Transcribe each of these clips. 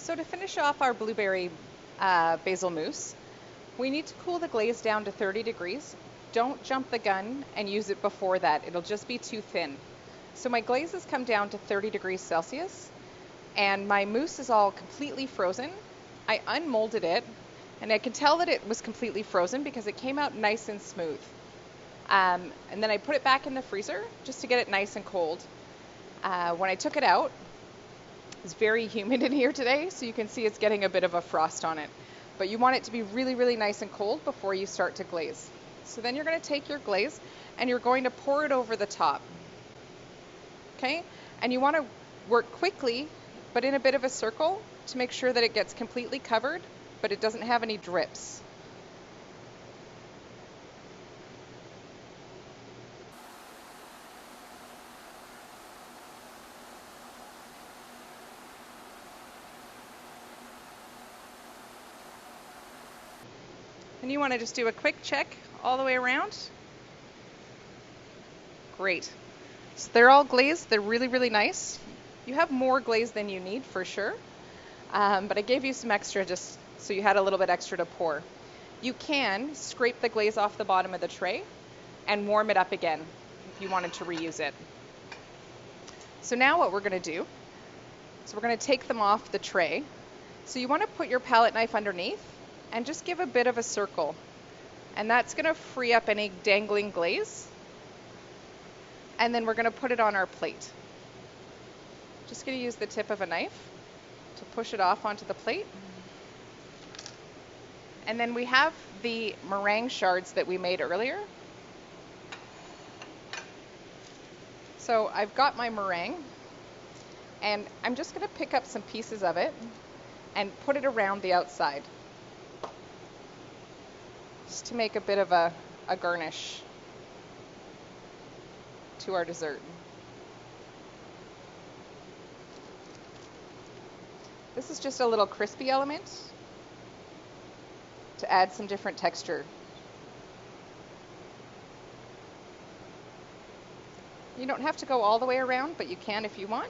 So to finish off our blueberry basil mousse, we need to cool the glaze down to 30 degrees. Don't jump the gun and use it before that. It'll just be too thin. So my glaze has come down to 30 degrees Celsius and my mousse is all completely frozen. I unmolded it and I can tell that it was completely frozen because it came out nice and smooth. And then I put it back in the freezer just to get it nice and cold. When I took it out, it's very humid in here today, so you can see it's getting a bit of a frost on it. But you want it to be really, really nice and cold before you start to glaze. So then you're going to take your glaze and you're going to pour it over the top. Okay? And you want to work quickly, but in a bit of a circle to make sure that it gets completely covered, but it doesn't have any drips. And you want to just do a quick check all the way around. Great. So they're all glazed. They're really, really nice. You have more glaze than you need for sure. But I gave you some extra just so you had a little bit extra to pour. You can scrape the glaze off the bottom of the tray and warm it up again if you wanted to reuse it. So now what we're going to do, so we're going to take them off the tray. So you want to put your palette knife underneath and just give a bit of a circle. And that's going to free up any dangling glaze. And then we're going to put it on our plate. Just going to use the tip of a knife to push it off onto the plate. And then we have the meringue shards that we made earlier. So I've got my meringue, and I'm just going to pick up some pieces of it and put it around the outside, just to make a bit of a garnish to our dessert. This is just a little crispy element to add some different texture. You don't have to go all the way around, but you can if you want.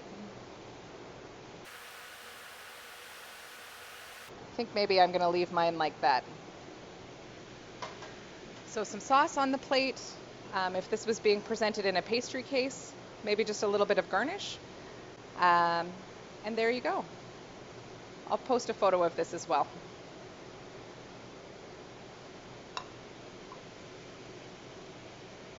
I think maybe I'm going to leave mine like that. So some sauce on the plate. If this was being presented in a pastry case, maybe just a little bit of garnish. And there you go. I'll post a photo of this as well.